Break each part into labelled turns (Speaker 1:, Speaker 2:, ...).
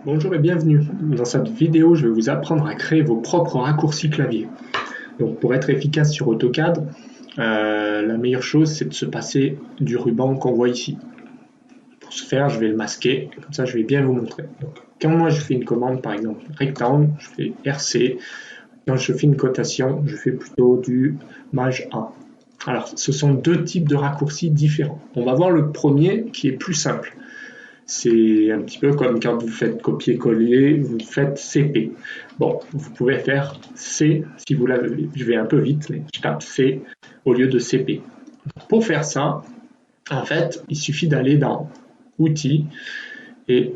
Speaker 1: Bonjour et bienvenue. Dans cette vidéo, je vais vous apprendre à créer vos propres raccourcis clavier. Donc pour être efficace sur AutoCAD, la meilleure chose c'est de se passer du ruban qu'on voit ici. Pour ce faire, je vais le masquer, comme ça je vais bien vous montrer. Donc, quand moi je fais une commande, par exemple rectangle, je fais RC. Quand je fais une cotation, je fais plutôt du Maj A. Alors ce sont deux types de raccourcis différents. On va voir le premier qui est plus simple. C'est un petit peu comme quand vous faites copier-coller, vous faites CP. Bon, vous pouvez faire C si vous l'avez. Je vais un peu vite, mais je tape C au lieu de CP. Pour faire ça, en fait, il suffit d'aller dans Outils et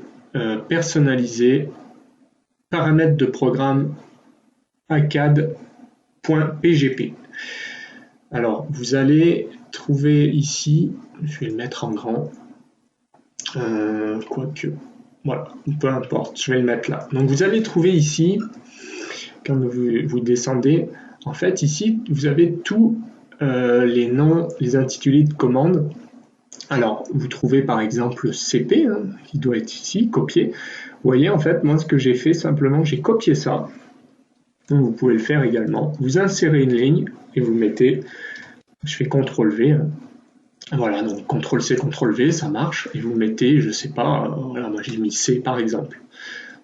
Speaker 1: personnaliser paramètres de programme ACAD.pgp. Alors, vous allez trouver ici, je vais le mettre en grand, quoique, voilà, peu importe, je vais le mettre là. Donc vous allez trouver ici, quand vous descendez, en fait ici vous avez tous les noms, les intitulés de commandes. Alors vous trouvez par exemple CP, qui doit être ici, copié. Vous voyez en fait, moi ce que j'ai fait simplement, j'ai copié ça. Donc vous pouvez le faire également. Vous insérez une ligne et vous mettez, je fais CTRL V, voilà, donc CTRL-C, CTRL-V, ça marche, et vous mettez, je sais pas, voilà, moi j'ai mis C par exemple.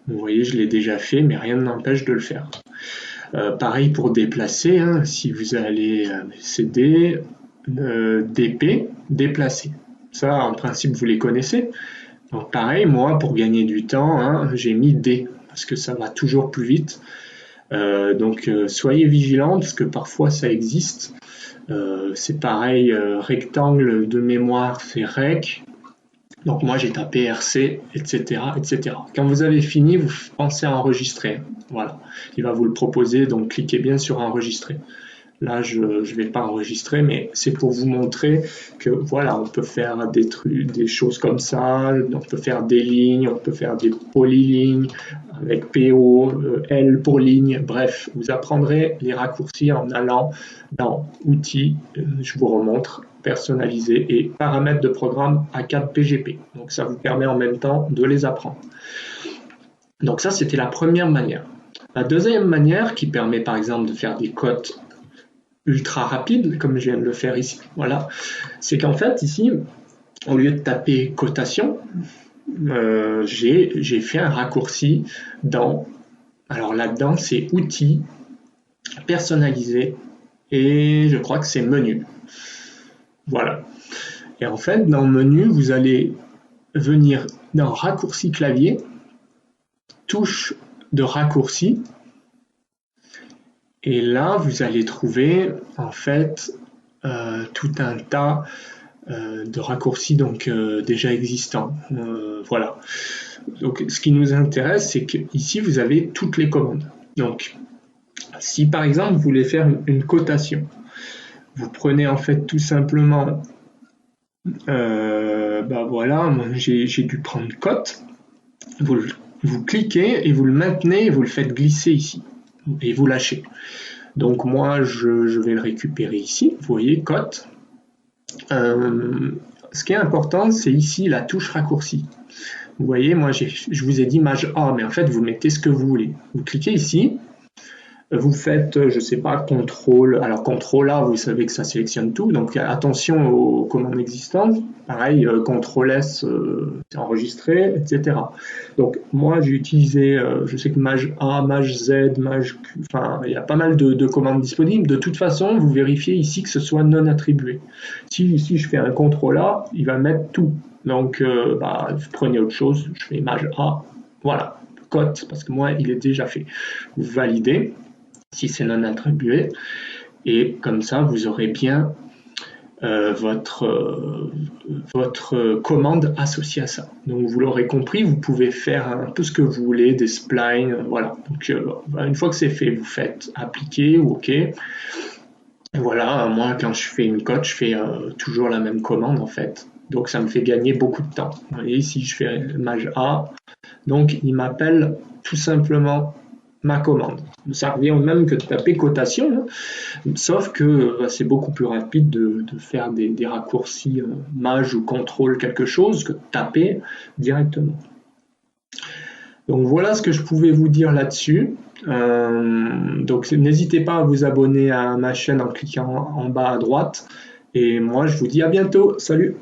Speaker 1: Vous voyez, je l'ai déjà fait, mais rien ne m'empêche de le faire. Pareil pour déplacer, si vous allez CD, DP, déplacer. Ça, en principe, vous les connaissez. Donc pareil, moi, pour gagner du temps, j'ai mis D, parce que ça va toujours plus vite. Donc soyez vigilants, parce que parfois ça existe. C'est pareil, rectangle de mémoire, c'est rec. Donc moi j'ai tapé RC, etc., etc. Quand vous avez fini, vous pensez à enregistrer. Voilà, il va vous le proposer, donc cliquez bien sur enregistrer. Là, je ne vais pas enregistrer, mais c'est pour vous montrer que voilà, on peut faire des trucs, des choses comme ça, on peut faire des lignes, on peut faire des polylignes avec PO, L pour ligne, bref, vous apprendrez les raccourcis en allant dans Outils, je vous remontre, personnaliser et paramètres de programme ACAD-PGP. Donc ça vous permet en même temps de les apprendre. Donc ça, c'était la première manière. La deuxième manière, qui permet par exemple de faire des cotes ultra rapide, comme je viens de le faire ici, voilà, c'est qu'en fait ici, au lieu de taper cotation, j'ai fait un raccourci dans, alors là-dedans c'est outils, personnaliser, et je crois que c'est menu. Voilà. Et en fait, dans le menu, vous allez venir dans raccourci clavier, touche de raccourci, et là, vous allez trouver en fait tout un tas de raccourcis donc déjà existants. Voilà. Donc, ce qui nous intéresse, c'est que ici vous avez toutes les commandes. Donc, si par exemple vous voulez faire une cotation, vous prenez en fait tout simplement, voilà, moi j'ai dû prendre cote. Vous cliquez et vous le maintenez et vous le faites glisser ici et vous lâchez. Donc moi je vais le récupérer ici, vous voyez, cote. Ce qui est important, c'est ici la touche raccourci. Vous voyez, moi je vous ai dit Maj A, mais en fait vous mettez ce que vous voulez. Vous cliquez ici, vous faites, je sais pas, CTRL, alors CTRL A, vous savez que ça sélectionne tout, donc attention aux commandes existantes, pareil, CTRL S, c'est enregistré, etc. Donc moi j'ai utilisé, je sais que Maj A, Maj Z, Maj Q, enfin il y a pas mal de commandes disponibles. De toute façon, vous vérifiez ici que ce soit non attribué. Si ici je fais un CTRL A, il va mettre tout. Donc vous prenez autre chose, je fais Maj A, voilà, cote, parce que moi il est déjà fait. Vous validez si c'est non attribué, et comme ça vous aurez bien votre commande associée à ça. Donc vous l'aurez compris, vous pouvez faire un peu ce que vous voulez, des splines, voilà. Donc une fois que c'est fait, vous faites appliquer ou OK. Et voilà, moi quand je fais une cote, je fais toujours la même commande en fait. Donc ça me fait gagner beaucoup de temps. Vous voyez, ici je fais Maj A, donc il m'appelle tout simplement ma commande. Ça revient au même que de taper cotation, sauf que c'est beaucoup plus rapide de faire des raccourcis Maj ou contrôle quelque chose que de taper directement. Donc voilà ce que je pouvais vous dire là-dessus. Donc n'hésitez pas à vous abonner à ma chaîne en cliquant en bas à droite. Et moi je vous dis à bientôt. Salut!